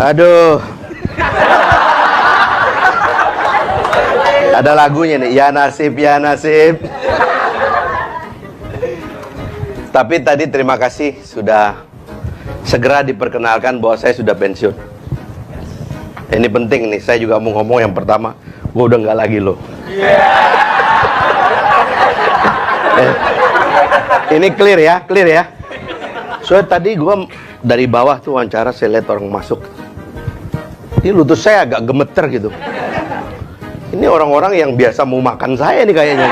Aduh. Ada lagunya nih, ya nasib, ya nasib. Tapi tadi terima kasih sudah segera diperkenalkan bahwa saya sudah pensiun. Ini penting nih, saya juga mau ngomong yang pertama, gue udah nggak lagi loh. Ini clear ya. Soalnya tadi gue dari bawah tuh wawancara, saya lihat orang masuk. Ini lutut saya agak gemeter gitu. Ini orang-orang yang biasa mau makan saya nih kayaknya.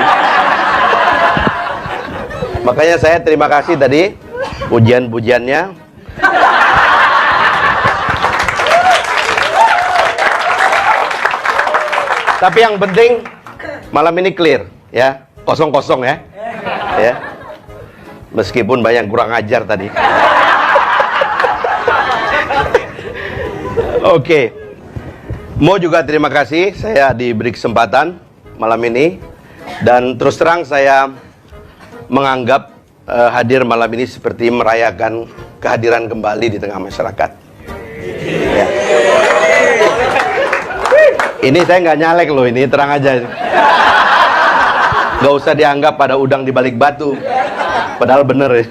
Makanya saya terima kasih tadi pujian-pujiannya. Tapi yang penting malam ini clear ya, kosong-kosong ya. Ya. Meskipun banyak kurang ajar tadi. Oke. Mau juga terima kasih saya diberi kesempatan malam ini, dan terus terang saya menganggap hadir malam ini seperti merayakan kehadiran kembali di tengah masyarakat. Ya. Ini saya nggak nyalek loh, ini terang aja. Nggak usah dianggap pada udang di balik batu, padahal bener ya.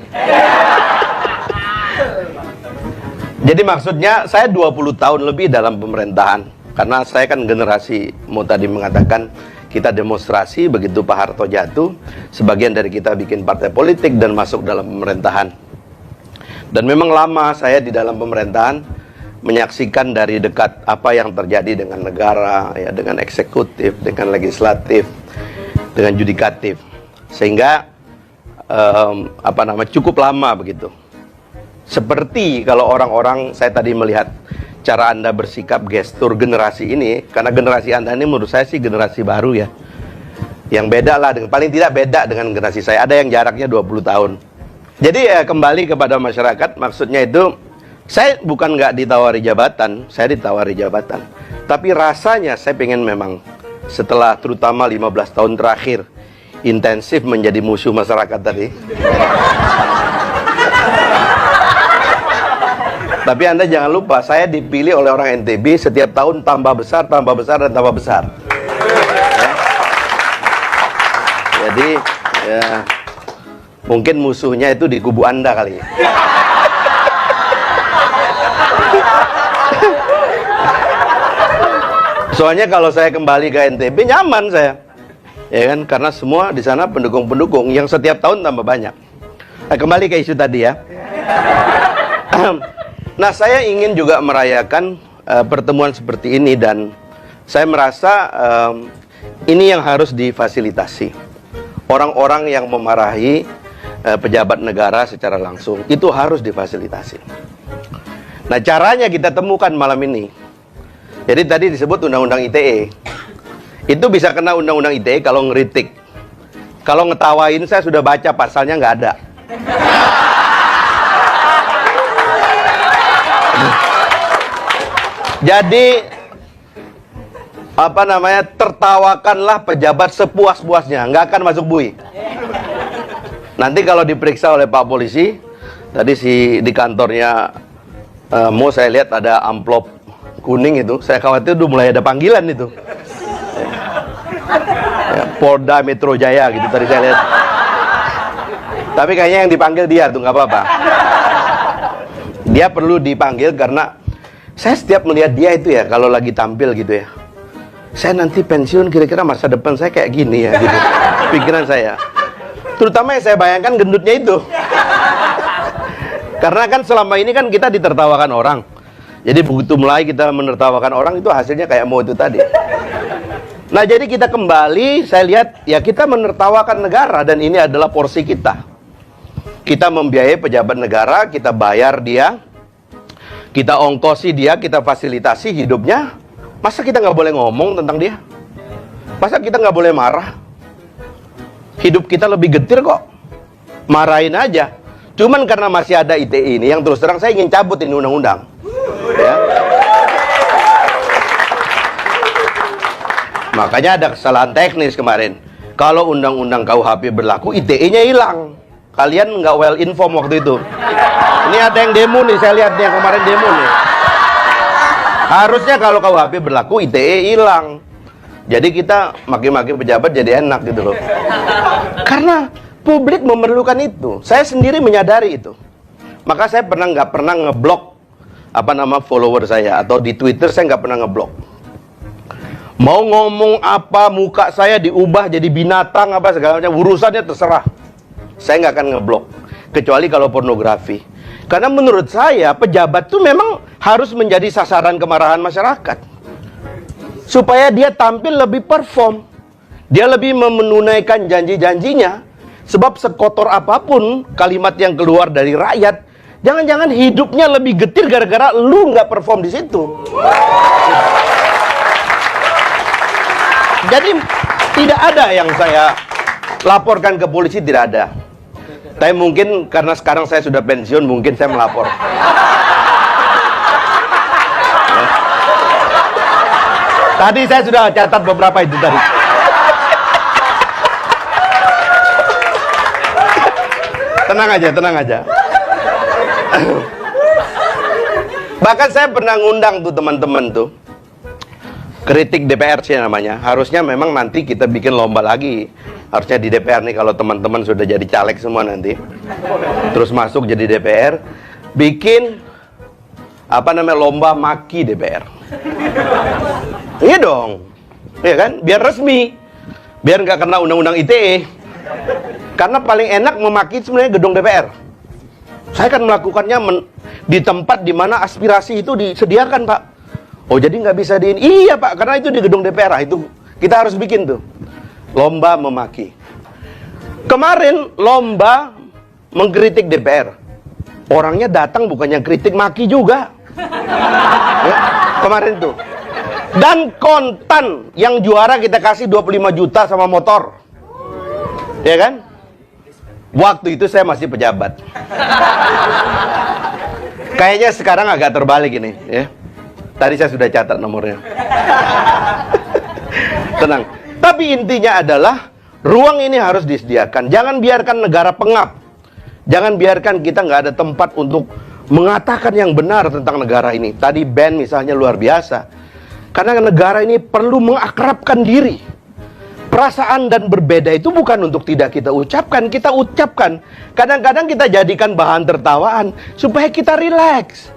Jadi maksudnya saya 20 tahun lebih dalam pemerintahan. Karena saya kan generasi, mau tadi mengatakan kita demonstrasi begitu Pak Harto jatuh, sebagian dari kita bikin partai politik dan masuk dalam pemerintahan. Dan memang lama saya di dalam pemerintahan menyaksikan dari dekat apa yang terjadi dengan negara, ya, dengan eksekutif, dengan legislatif, dengan yudikatif, sehingga cukup lama begitu. Seperti kalau orang-orang, saya tadi melihat cara Anda bersikap, gestur generasi ini, karena generasi Anda ini menurut saya sih generasi baru ya, yang beda lah, paling tidak beda dengan generasi saya. Ada yang jaraknya 20 tahun. Jadi ya kembali kepada masyarakat, maksudnya itu saya bukan nggak ditawari jabatan, saya ditawari jabatan, tapi rasanya saya pengen memang setelah terutama 15 tahun terakhir intensif menjadi musuh masyarakat tadi. Tapi Anda jangan lupa, saya dipilih oleh orang NTB setiap tahun tambah besar, dan tambah besar. Ya. Jadi, ya, mungkin musuhnya itu di kubu Anda kali ya. Soalnya kalau saya kembali ke NTB nyaman saya, ya kan? Karena semua di sana pendukung-pendukung yang setiap tahun tambah banyak. Nah, kembali ke isu tadi ya. Nah, saya ingin juga merayakan pertemuan seperti ini, dan saya merasa ini yang harus difasilitasi. Orang-orang yang memarahi pejabat negara secara langsung itu harus difasilitasi. Nah, caranya kita temukan malam ini. Jadi tadi disebut undang-undang ITE. Itu bisa kena undang-undang ITE kalau ngeritik. Kalau ngetawain saya sudah baca pasalnya nggak ada. Jadi tertawakanlah pejabat sepuas-puasnya, nggak akan masuk bui. Nanti kalau diperiksa oleh Pak Polisi, tadi di kantornya mau saya lihat ada amplop kuning itu, saya khawatir udah mulai ada panggilan itu. Ya, Polda Metro Jaya gitu tadi saya lihat. Tapi kayaknya yang dipanggil dia tuh nggak apa-apa. Dia perlu dipanggil karena saya setiap melihat dia itu ya, kalau lagi tampil gitu ya, saya nanti pensiun kira-kira masa depan saya kayak gini ya gitu. Pikiran saya, terutama yang saya bayangkan gendutnya itu. Karena kan selama ini kan kita ditertawakan orang. Jadi begitu mulai kita menertawakan orang, itu hasilnya kayak mau itu tadi. Nah, jadi kita kembali, saya lihat ya kita menertawakan negara, dan ini adalah porsi kita. Kita membiayai pejabat negara, kita bayar dia, kita ongkosi dia, kita fasilitasi hidupnya. Masa kita nggak boleh ngomong tentang dia? Masa kita nggak boleh marah? Hidup kita lebih getir kok. Marahin aja. Cuman karena masih ada ITE ini, yang terus terang saya ingin cabut ini undang-undang. Ya. Makanya ada kesalahan teknis kemarin. Kalau undang-undang KUHP berlaku, ITE-nya hilang. Kalian nggak well inform waktu itu. Ini ada yang demo nih, saya lihat nih yang kemarin demo nih. Harusnya kalau KUHP berlaku, ITE hilang. Jadi kita maki-maki pejabat jadi enak gitu loh. Karena publik memerlukan itu. Saya sendiri menyadari itu. Maka saya nggak pernah ngeblok follower saya, atau di Twitter saya nggak pernah ngeblok. Mau ngomong apa, muka saya diubah jadi binatang apa segala macam, urusannya terserah. Saya nggak akan ngeblok, kecuali kalau pornografi. Karena menurut saya pejabat tuh memang harus menjadi sasaran kemarahan masyarakat, supaya dia tampil lebih perform, dia lebih menunaikan janji-janjinya. Sebab sekotor apapun kalimat yang keluar dari rakyat, jangan-jangan hidupnya lebih getir gara-gara lu nggak perform di situ. Jadi tidak ada yang saya laporkan ke polisi, tidak ada. Tapi mungkin karena sekarang saya sudah pensiun, mungkin saya melapor. Tadi saya sudah catat beberapa itu tadi. Tenang aja, tenang aja. Bahkan saya pernah ngundang tuh teman-teman tuh, kritik DPR sih namanya. Harusnya memang nanti kita bikin lomba lagi. Harusnya di DPR nih, kalau teman-teman sudah jadi caleg semua nanti, terus masuk jadi DPR, bikin lomba maki DPR. Iya dong, iya kan? Biar resmi, biar nggak kena undang-undang ITE. Karena paling enak memaki sebenarnya gedung DPR. Saya akan melakukannya di tempat di mana aspirasi itu disediakan, Pak. Oh, jadi nggak bisa iya, Pak, karena itu di gedung DPR. Itu kita harus bikin tuh lomba memaki. Kemarin lomba mengkritik DPR. Orangnya datang bukannya kritik, maki juga. Ya, kemarin tuh. Dan kontan yang juara kita kasih 25 juta sama motor. Ya kan? Waktu itu saya masih pejabat. Kayaknya sekarang agak terbalik ini, ya. Tadi saya sudah catat nomornya. Tenang. Tapi intinya adalah ruang ini harus disediakan. Jangan biarkan negara pengap. Jangan biarkan kita nggak ada tempat untuk mengatakan yang benar tentang negara ini. Tadi Ben misalnya luar biasa. Karena negara ini perlu mengakrabkan diri. Perasaan dan berbeda itu bukan untuk tidak kita ucapkan. Kita ucapkan. Kadang-kadang kita jadikan bahan tertawaan supaya kita rileks.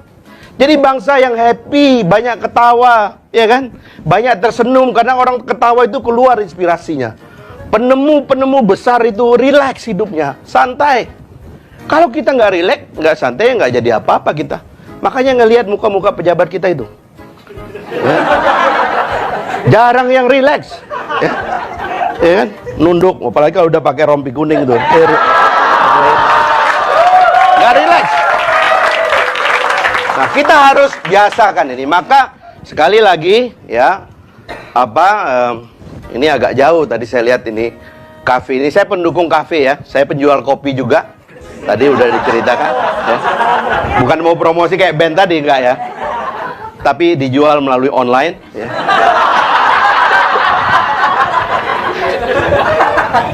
Jadi bangsa yang happy, banyak ketawa, ya kan? Banyak tersenyum, karena orang ketawa itu keluar inspirasinya. Penemu-penemu besar itu rileks hidupnya, santai. Kalau kita nggak rileks, nggak santai, nggak jadi apa-apa kita. Makanya ngelihat muka-muka pejabat kita itu, ya. Jarang yang rileks, ya kan? Nunduk, apalagi kalau udah pakai rompi kuning tuh, nggak rileks. Nah, kita harus biasakan ini. Maka sekali lagi ya, ini agak jauh tadi saya lihat ini kafe ini. Saya pendukung kafe ya. Saya penjual kopi juga. Tadi udah diceritakan ya. Bukan mau promosi kayak band tadi, enggak ya. Tapi dijual melalui online ya.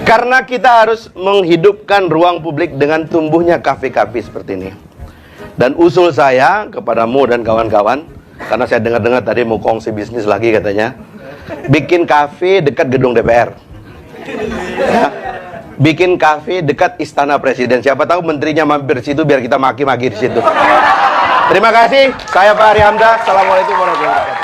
Karena kita harus menghidupkan ruang publik dengan tumbuhnya kafe-kafe seperti ini. Dan usul saya kepadamu dan kawan-kawan, karena saya dengar-dengar tadi mau kongsi bisnis lagi katanya, bikin kafe dekat gedung DPR, ya. Bikin kafe dekat Istana Presiden. Siapa tahu menterinya mampir situ biar kita maki-maki di situ. Terima kasih. Saya Pak Ari Hamzah. Assalamualaikum warahmatullahi wabarakatuh.